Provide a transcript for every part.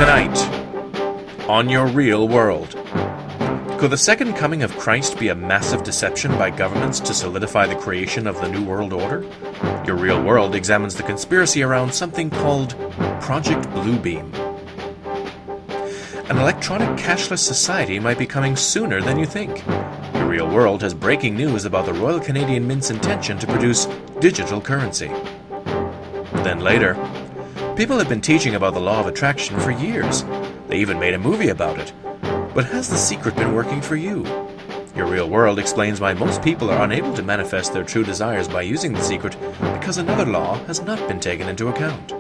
Tonight, on Your Real World. Could the second coming of Christ be a massive deception by governments to solidify the creation of the New World Order? Your Real World examines the conspiracy around something called Project Bluebeam. An electronic cashless society might be coming sooner than you think. Your Real World has breaking news about the Royal Canadian Mint's intention to produce digital currency. Then later, people have been teaching about the law of attraction for years. They even made a movie about it. But has the secret been working for you? Your Real World explains why most people are unable to manifest their true desires by using the secret because another law has not been taken into account.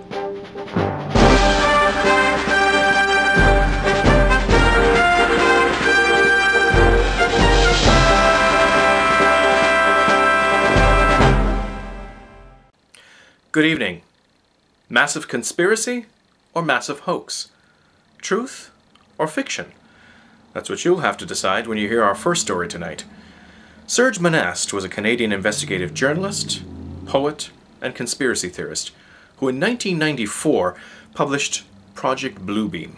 Good evening. Massive conspiracy or massive hoax? Truth or fiction? That's what you'll have to decide when you hear our first story tonight. Serge Monast was a Canadian investigative journalist, poet, and conspiracy theorist who in 1994 published Project Bluebeam,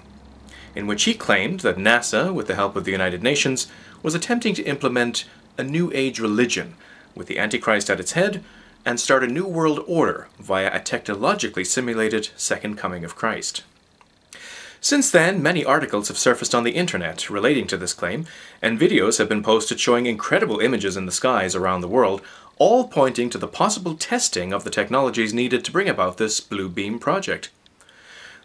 in which he claimed that NASA, with the help of the United Nations, was attempting to implement a New Age religion with the Antichrist at its head and start a new world order via a technologically simulated second coming of Christ. Since then, many articles have surfaced on the internet relating to this claim, and videos have been posted showing incredible images in the skies around the world, all pointing to the possible testing of the technologies needed to bring about this Bluebeam project.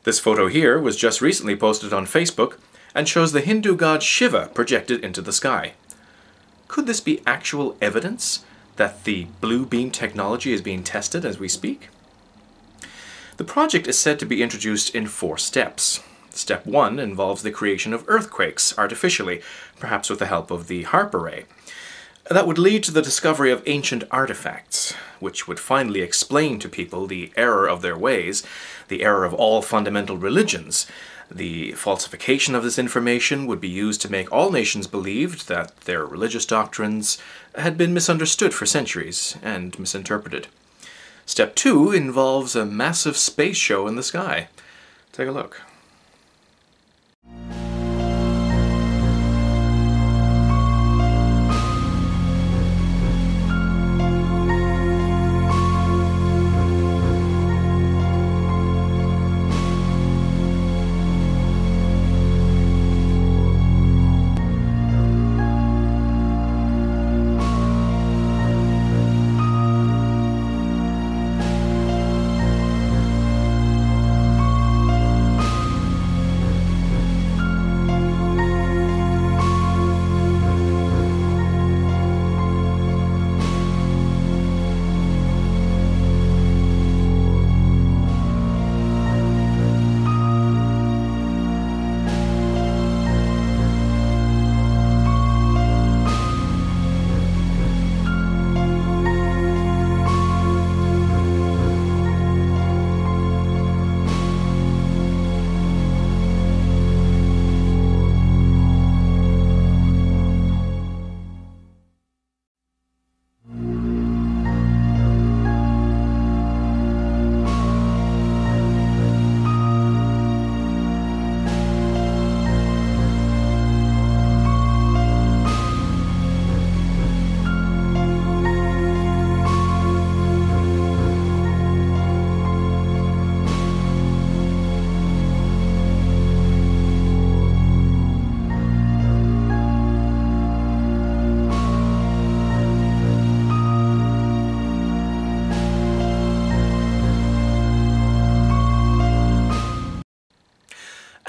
This photo here was just recently posted on Facebook and shows the Hindu god Shiva projected into the sky. Could this be actual evidence that the Bluebeam technology is being tested as we speak? The project is said to be introduced in 4 steps. Step 1 involves the creation of earthquakes artificially, perhaps with the help of the HAARP array. That would lead to the discovery of ancient artifacts, which would finally explain to people the error of their ways, the error of all fundamental religions. The falsification of this information would be used to make all nations believe that their religious doctrines had been misunderstood for centuries and misinterpreted. Step 2 involves a massive space show in the sky. Take a look.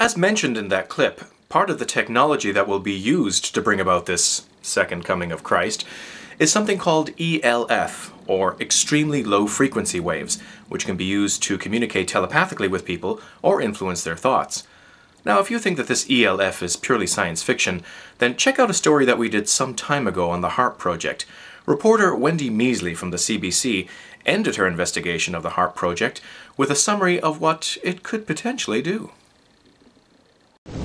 As mentioned in that clip, part of the technology that will be used to bring about this second coming of Christ is something called ELF, or extremely low frequency waves, which can be used to communicate telepathically with people or influence their thoughts. Now, if you think that this ELF is purely science fiction, then check out a story that we did some time ago on the HAARP project. Reporter Wendy Measley from the CBC ended her investigation of the HAARP project with a summary of what it could potentially do.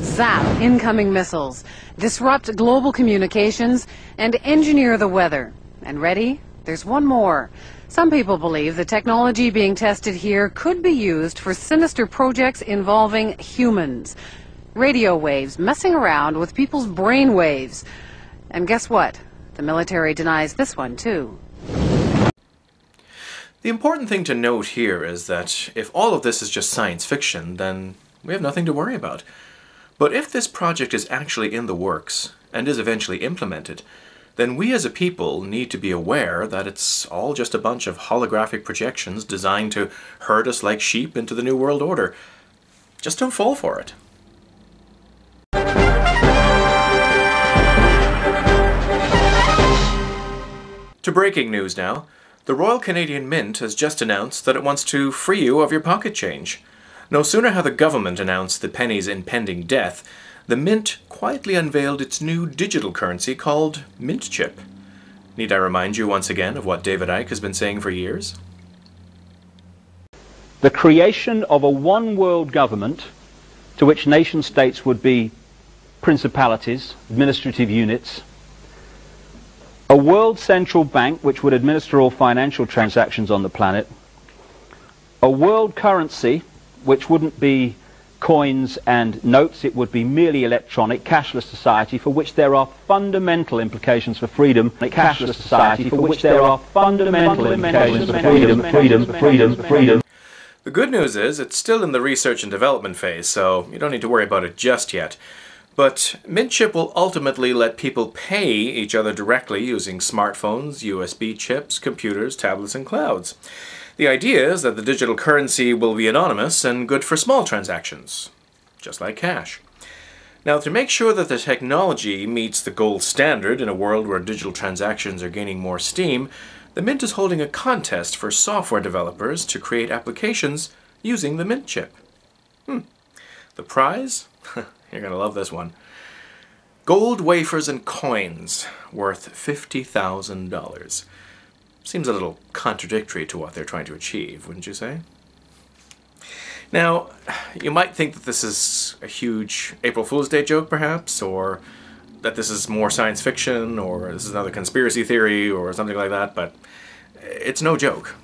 Zap incoming missiles, disrupt global communications, and engineer the weather. And ready? There's one more. Some people believe the technology being tested here could be used for sinister projects involving humans. Radio waves messing around with people's brain waves. And guess what? The military denies this one too. The important thing to note here is that if all of this is just science fiction, then we have nothing to worry about. But if this project is actually in the works and is eventually implemented, then we as a people need to be aware that it's all just a bunch of holographic projections designed to herd us like sheep into the New World Order. Just don't fall for it. To breaking news now. The Royal Canadian Mint has just announced that it wants to free you of your pocket change. No sooner had the government announced the penny's impending death, the Mint quietly unveiled its new digital currency called Mint Chip. Need I remind you once again of what David Icke has been saying for years? The creation of a one-world government to which nation-states would be principalities, administrative units, a world central bank which would administer all financial transactions on the planet, a world currency which wouldn't be coins and notes, it would be merely electronic, cashless society for which there are fundamental implications for freedom, cashless society for which there are fundamental implications for freedom. The good news is it's still in the research and development phase, so you don't need to worry about it just yet. But Mint Chip will ultimately let people pay each other directly using smartphones, USB chips, computers, tablets, and clouds. The idea is that the digital currency will be anonymous and good for small transactions, just like cash. Now, to make sure that the technology meets the gold standard in a world where digital transactions are gaining more steam, the Mint is holding a contest for software developers to create applications using the Mint Chip. The prize? You're going to love this one. Gold wafers and coins worth $50,000. Seems a little contradictory to what they're trying to achieve, wouldn't you say? Now, you might think that this is a huge April Fool's Day joke, perhaps, or that this is more science fiction, or this is another conspiracy theory, or something like that, but it's no joke.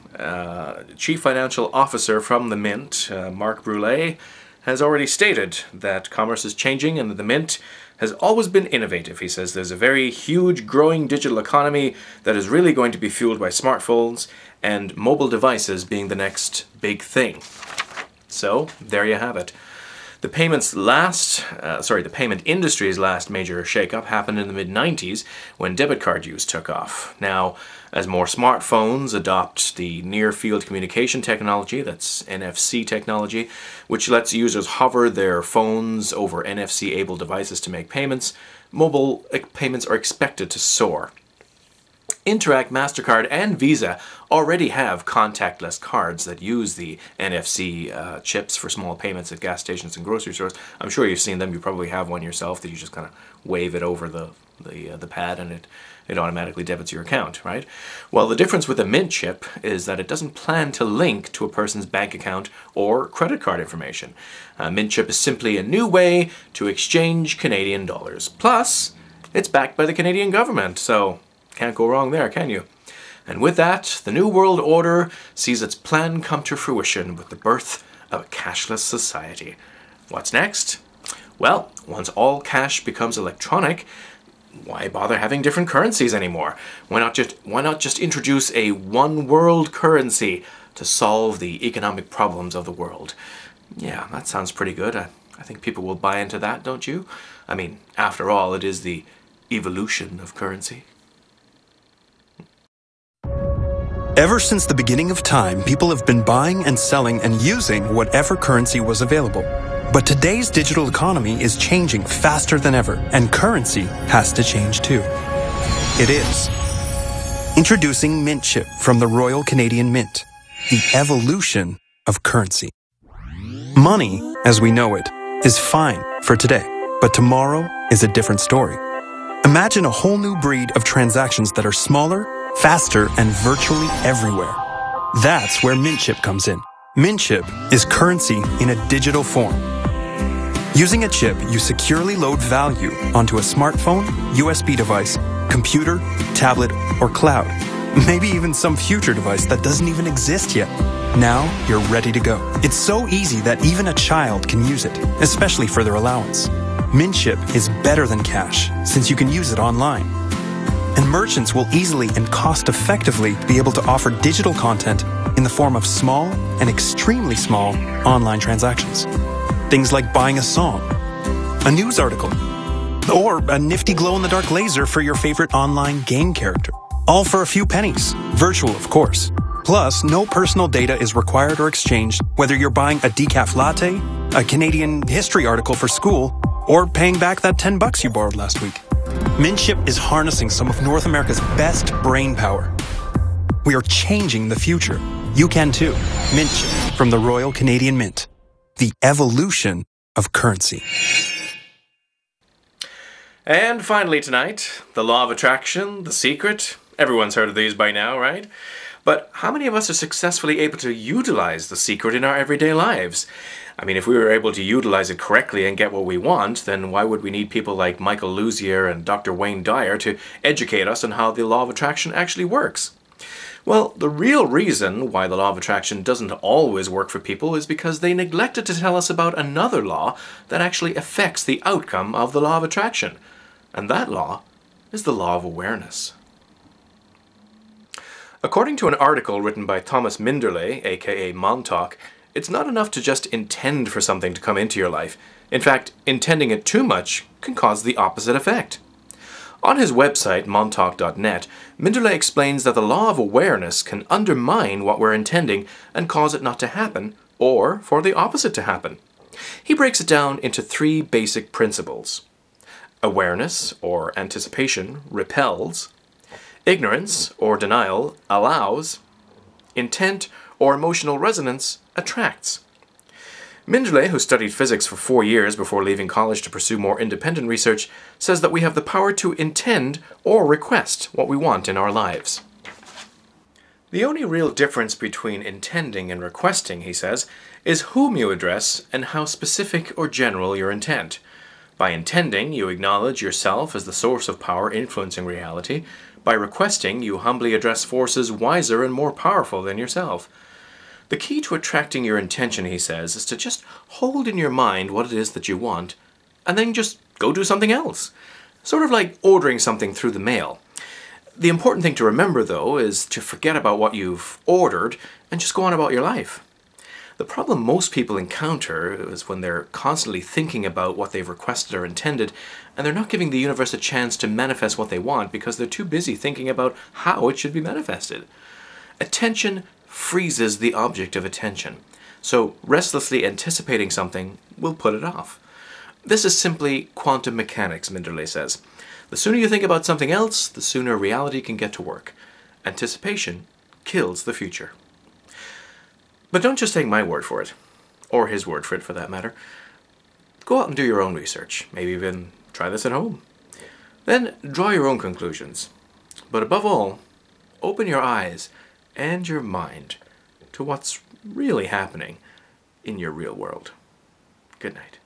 Chief Financial Officer from the Mint, Mark Brule, has already stated that commerce is changing and that the Mint has always been innovative. He says there's a very huge growing digital economy that is really going to be fueled by smartphones and mobile devices being the next big thing. So, there you have it. The payment industry's last major shakeup happened in the mid-90s when debit card use took off. Now, as more smartphones adopt the near-field communication technology, that's NFC technology, which lets users hover their phones over NFC-able devices to make payments, mobile payments are expected to soar. Interac, MasterCard, and Visa already have contactless cards that use the NFC chips for small payments at gas stations and grocery stores. I'm sure you've seen them. You probably have one yourself that you just kind of wave it over the pad and it automatically debits your account, right? Well, the difference with a Mint Chip is that it doesn't plan to link to a person's bank account or credit card information. Mint Chip is simply a new way to exchange Canadian dollars. Plus, it's backed by the Canadian government, so can't go wrong there, can you? And with that, the New World Order sees its plan come to fruition with the birth of a cashless society. What's next? Well, once all cash becomes electronic, why bother having different currencies anymore? Why not just introduce a one world currency to solve the economic problems of the world? Yeah, that sounds pretty good. I think people will buy into that, don't you? I mean, after all, it is the evolution of currency. Ever since the beginning of time, people have been buying and selling and using whatever currency was available. But today's digital economy is changing faster than ever, and currency has to change too. It is. Introducing Mint Chip from the Royal Canadian Mint, the evolution of currency. Money, as we know it, is fine for today, but tomorrow is a different story. Imagine a whole new breed of transactions that are smaller, faster, and virtually everywhere. That's where Mint Chip comes in. Mint Chip is currency in a digital form. Using a chip, you securely load value onto a smartphone, USB device, computer, tablet, or cloud. Maybe even some future device that doesn't even exist yet. Now, you're ready to go. It's so easy that even a child can use it, especially for their allowance. Mintship is better than cash, since you can use it online. And merchants will easily and cost-effectively be able to offer digital content in the form of small and extremely small online transactions. Things like buying a song, a news article, or a nifty glow-in-the-dark laser for your favorite online game character. All for a few pennies. Virtual, of course. Plus, no personal data is required or exchanged, whether you're buying a decaf latte, a Canadian history article for school, or paying back that $10 you borrowed last week. Mintship is harnessing some of North America's best brain power. We are changing the future. You can too. Mintship from the Royal Canadian Mint. The evolution of currency. And finally tonight, the law of attraction, The Secret. Everyone's heard of these by now, right? But how many of us are successfully able to utilize The Secret in our everyday lives? I mean, if we were able to utilize it correctly and get what we want, then why would we need people like Michael Luzier and Dr. Wayne Dyer to educate us on how the law of attraction actually works? Well, the real reason why the law of attraction doesn't always work for people is because they neglected to tell us about another law that actually affects the outcome of the law of attraction. And that law is the law of awareness. According to an article written by Thomas Minderley, aka Montauk, it's not enough to just intend for something to come into your life. In fact, intending it too much can cause the opposite effect. On his website, montauk.net, Minderley explains that the law of awareness can undermine what we're intending and cause it not to happen, or for the opposite to happen. He breaks it down into 3 basic principles. Awareness, or anticipation, repels. Ignorance, or denial, allows. Intent, or emotional resonance, attracts. Minderley, who studied physics for 4 years before leaving college to pursue more independent research, says that we have the power to intend or request what we want in our lives. The only real difference between intending and requesting, he says, is whom you address and how specific or general your intent. By intending, you acknowledge yourself as the source of power influencing reality. By requesting, you humbly address forces wiser and more powerful than yourself. The key to attracting your intention, he says, is to just hold in your mind what it is that you want, and then just go do something else. Sort of like ordering something through the mail. The important thing to remember, though, is to forget about what you've ordered and just go on about your life. The problem most people encounter is when they're constantly thinking about what they've requested or intended, and they're not giving the universe a chance to manifest what they want because they're too busy thinking about how it should be manifested. Attention freezes the object of attention, so restlessly anticipating something will put it off. This is simply quantum mechanics, Minderley says. The sooner you think about something else, the sooner reality can get to work. Anticipation kills the future. But don't just take my word for it, or his word for it for that matter. Go out and do your own research, maybe even try this at home. Then draw your own conclusions. But above all, open your eyes and your mind to what's really happening in your real world. Good night.